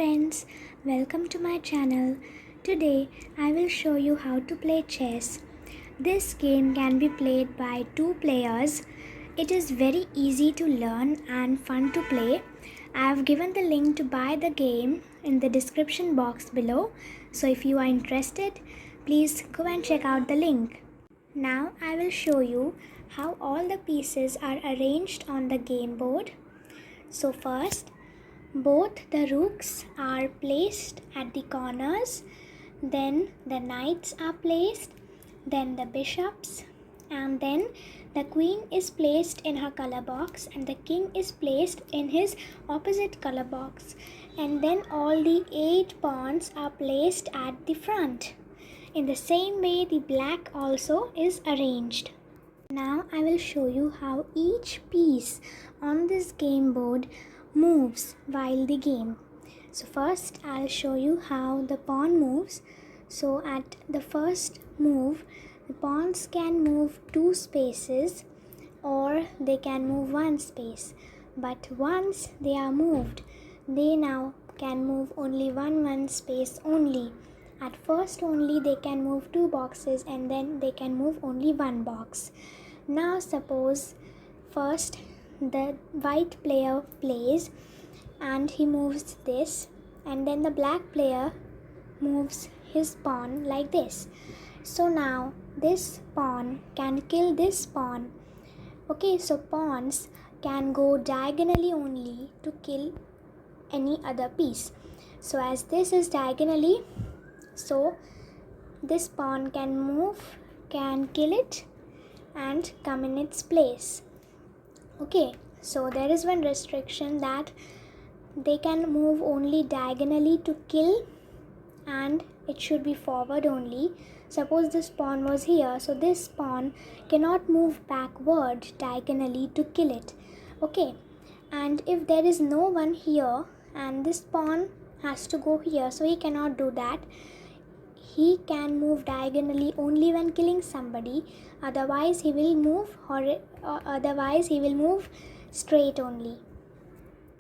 friends, welcome to my channel. Today I will show you how to play chess. This game can be played by two players. It is very easy to learn and fun to play. I have given the link to buy the game in the description box below. So if you are interested, please go and check out the link. Now I will show you how all the pieces are arranged on the game board. So first, both the rooks are placed at the corners, then the knights are placed, then the bishops, and then the queen is placed in her color box and the king is placed in his opposite color box, and then all the 8 pawns are placed at the front. In the same way, the black also is arranged. Now I will show you how each piece on this game board moves while the game. So first I'll show you how the pawn moves. So at the first move, the pawns can move 2 spaces or they can move 1 space. But once they are moved, they now can move only one space only. At first only they can move 2 boxes and then they can move only 1 box. Now suppose first the white player plays and he moves this, and then the black player moves his pawn like this. So now this pawn can kill this pawn. Okay, so pawns can go diagonally only to kill any other piece. So as this is diagonally, so this pawn can move, can kill it and come in its place. Okay, so there is one restriction that they can move only diagonally to kill, and it should be forward only. Suppose this pawn was here, so this pawn cannot move backward diagonally to kill it. Okay, and if there is no one here and this pawn has to go here, so he cannot do that. He can move diagonally only when killing somebody, otherwise he will move straight only.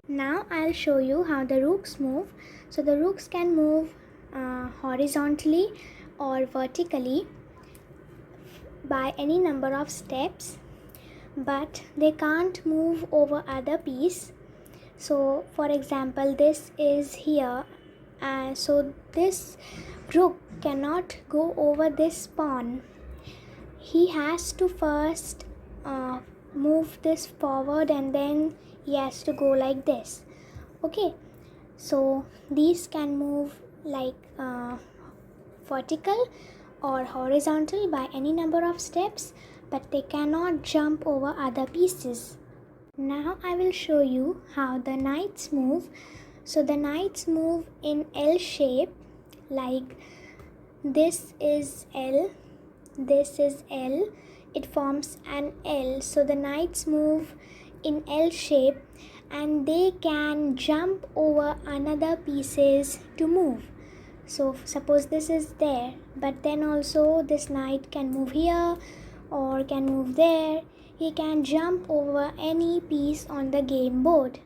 Now I'll show you how the rooks move. So the rooks can move horizontally or vertically by any number of steps, but they can't move over other piece. So for example, this is here, so this rook cannot go over this pawn. He has to first move this forward and then he has to go like this. Okay, so these can move like vertical or horizontal by any number of steps, but they cannot jump over other pieces. Now I will show you how the knights move. So the knights move in L shape, like this is L, this is L, it forms an L. So the knights move in L shape and they can jump over another pieces to move. So suppose this is there, but then also this knight can move here or can move there. He can jump over any piece on the game board.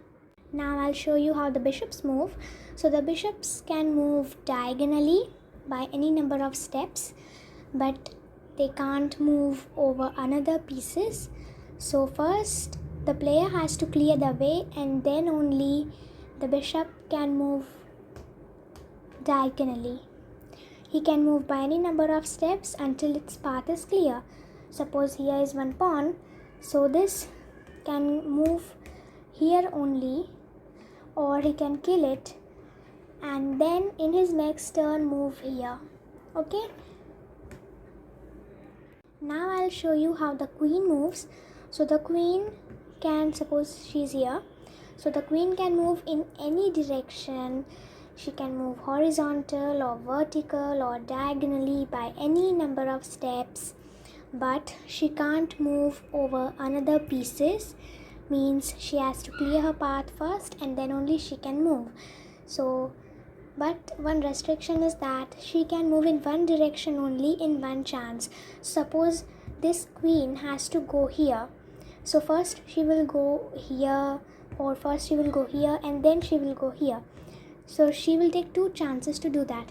Now I'll show you how the bishops move. So the bishops can move diagonally by any number of steps, but they can't move over another pieces. So first the player has to clear the way and then only the bishop can move diagonally. He can move by any number of steps until its path is clear. Suppose here is one pawn, so this can move here only, or he can kill it and then in his next turn move here. Okay, now I'll show you how the queen moves. So the queen can, suppose she's here, so the queen can move in any direction. She can move horizontal or vertical or diagonally by any number of steps, but she can't move over another pieces. Means she has to clear her path first and then only she can move. So but one restriction is that she can move in one direction only in one chance. Suppose this queen has to go here, so first she will go here, or first she will go here and then she will go here. So she will take 2 chances to do that.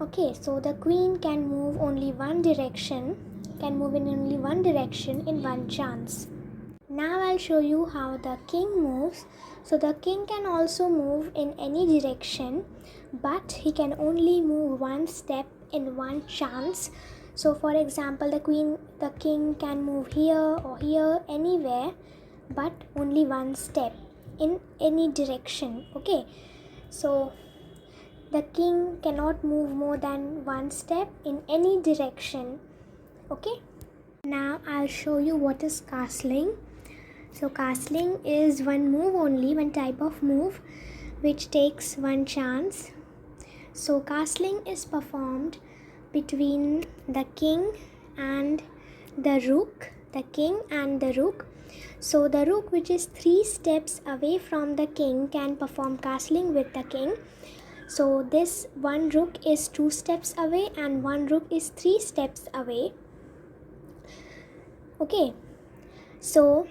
Okay, so the queen can move only one direction, can move in only one direction in one chance. Now I'll show you how the king moves. So the king can also move in any direction, but he can only move one step in one chance. So for example, the king can move here or here, anywhere, but only one step in any direction. Okay, so the king cannot move more than one step in any direction. Okay, now I'll show you what is castling. So castling is one move only, one type of move which takes one chance. So castling is performed between the king and the rook, the king and the rook. So the rook, which is 3 steps away from the king, can perform castling with the king. So this one rook is 2 steps away and one rook is 3 steps away. Okay, so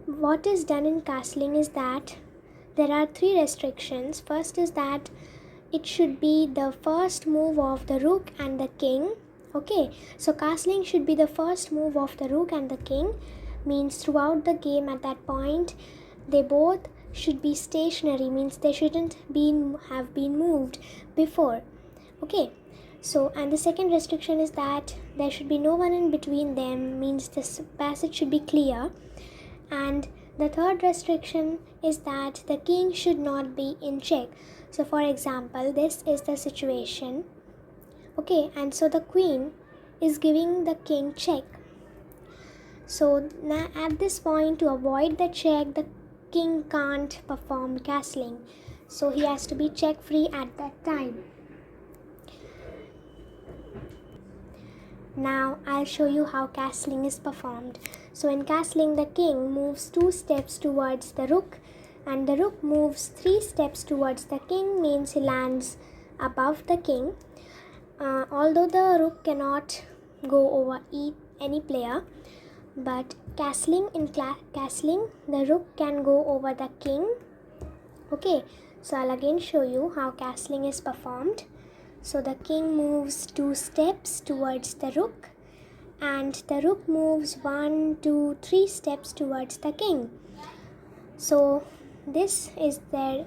what is done in castling is that there are 3 restrictions. First is that it should be the first move of the rook and the king. Okay, so castling should be the first move of the rook and the king, means throughout the game at that point they both should be stationary, means they shouldn't have been moved before. Okay, so and the second restriction is that there should be no one in between them, means this passage should be clear. And the third restriction is that the king should not be in check. So for example, this is the situation. Okay, and so the queen is giving the king check. So now at this point, to avoid the check, the king can't perform castling. So he has to be check free at that time. Now I'll show you how castling is performed. So in castling, the king moves 2 steps towards the rook and the rook moves 3 steps towards the king, means he lands above the king. Although the rook cannot go over any player, but castling, the rook can go over the king. Okay, so I'll again show you how castling is performed. So the king moves 2 steps towards the rook and the rook moves 1, 2, 3 steps towards the king. So this is their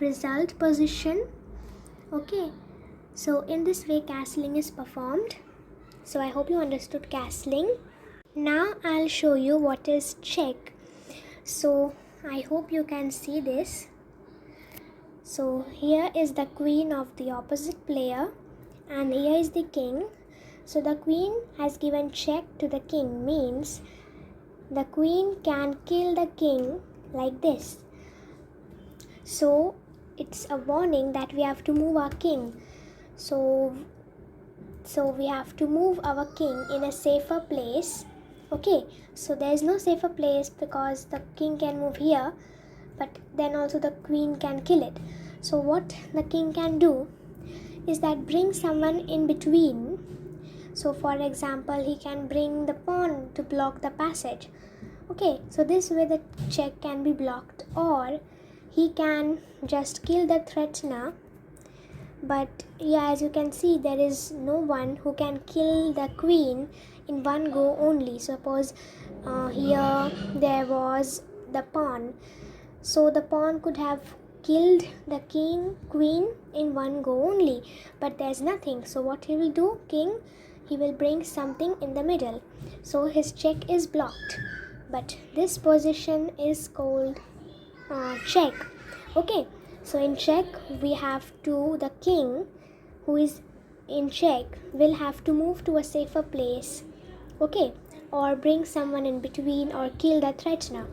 result position. Okay, so in this way castling is performed. So I hope you understood castling. Now I'll show you what is check. So I hope you can see this. So here is the queen of the opposite player and here is the king. So the queen has given check to the king, means the queen can kill the king like this. So it's a warning that we have to move our king. So we have to move our king in a safer place. Okay, so there is no safer place because the king can move here, but then also the queen can kill it. So what the king can do is that bring someone in between. So for example, he can bring the pawn to block the passage. Okay, so this way the check can be blocked, or he can just kill the threatener. But yeah, as you can see, there is no one who can kill the queen in one go only. Suppose here there was the pawn. So the pawn could have killed the queen in one go only. But there's nothing. So what he will do, king, he will bring something in the middle. So his check is blocked. But this position is called check. Okay. So in check, we have to, the king who is in check will have to move to a safer place. Okay, or bring someone in between or kill the threatener.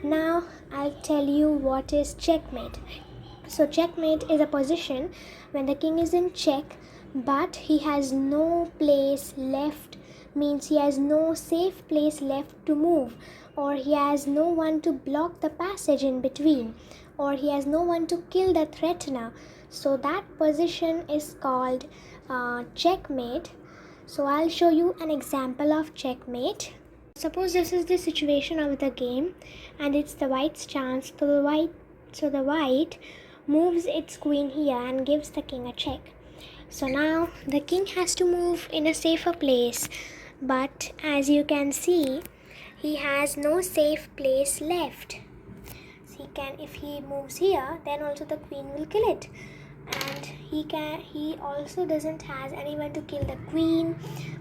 Now I'll tell you what is checkmate. So checkmate is a position when the king is in check but he has no place left, means he has no safe place left to move, or he has no one to block the passage in between, or he has no one to kill the threatener. So that position is called checkmate. So I'll show you an example of checkmate. Suppose this is the situation of the game and it's the white's chance. So the white So the white moves its queen here and gives the king a check. So now the king has to move in a safer place, but as you can see, he has no safe place left. If he moves here, then also the queen will kill it, and he also doesn't has anyone to kill the queen,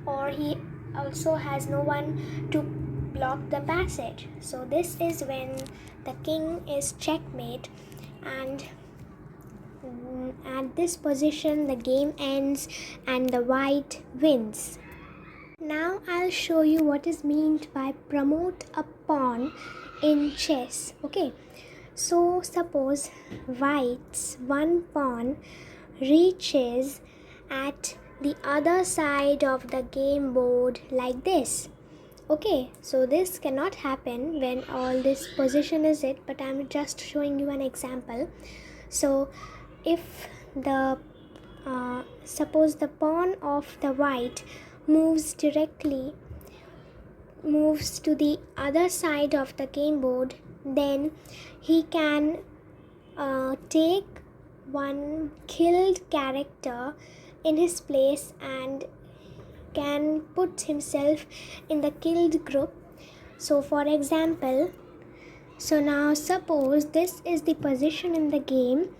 or he also has no one to block the passage. So this is when the king is checkmate, and at this position the game ends and the white wins. Now I'll show you what is meant by promote a pawn in chess. Okay, so suppose white's one pawn reaches at the other side of the game board like this. Okay, so this cannot happen when all this position is it, but I'm just showing you an example. So if the suppose the pawn of the white moves to the other side of the game board, then he can take one killed character in his place and can put himself in the killed group. So for example, so now suppose this is the position in the game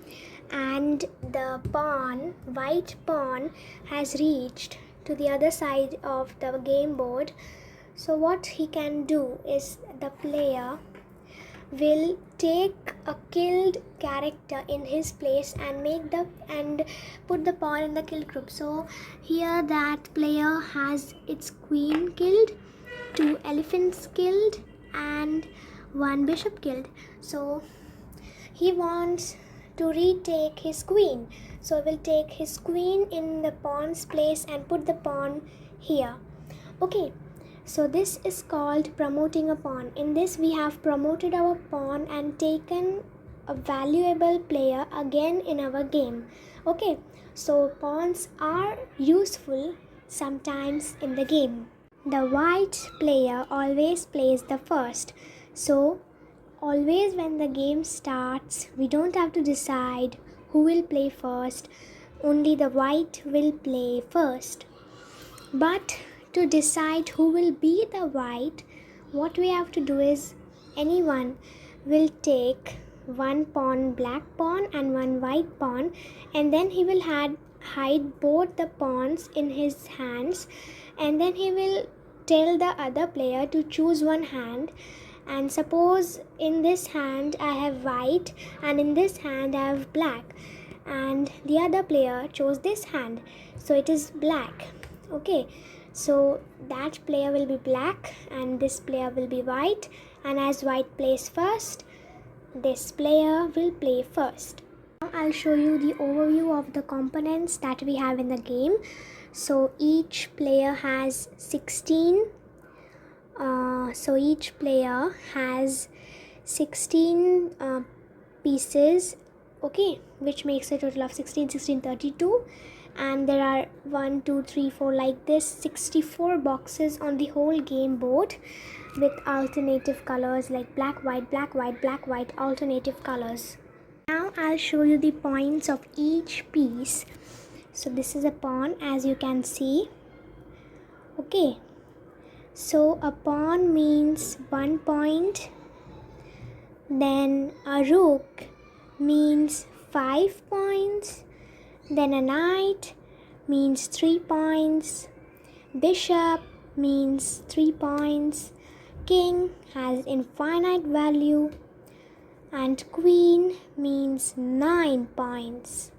and the white pawn has reached to the other side of the game board. So what he can do is the player will take a killed character in his place and put the pawn in the killed group. So here that player has its queen killed, 2 elephants killed, and 1 bishop killed. So he wants to retake his queen, so will take his queen in the pawn's place and put the pawn here. Okay, so this is called promoting a pawn. In this we have promoted our pawn and taken a valuable player again in our game. Okay, so pawns are useful sometimes in the game. The white player always plays the first. So always when the game starts, we don't have to decide who will play first. Only the white will play first. But to decide who will be the white, what we have to do is anyone will take 1 pawn, black pawn, and 1 white pawn, and then he will hide both the pawns in his hands, and then he will tell the other player to choose one hand. And suppose in this hand I have white and in this hand I have black, and the other player chose this hand, so it is black. Okay, so that player will be black and this player will be white, and as white plays first, this player will play first. Now I'll show you the overview of the components that we have in the game. So each player has 16 pieces, okay, which makes a total of 32, and there are 1 2 3 4 like this 64 boxes on the whole game board with alternative colors like black white black white black white, alternative colors. Now I'll show you the points of each piece. So this is a pawn, as you can see. Okay, so a pawn means 1 point, then a rook means 5 points, then a knight means 3 points, bishop means 3 points, king has infinite value, and queen means 9 points.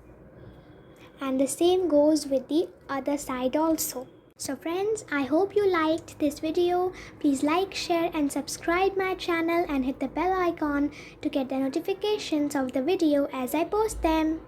And the same goes with the other side also. So friends, I hope you liked this video. Please like, share and subscribe my channel and hit the bell icon to get the notifications of the video as I post them.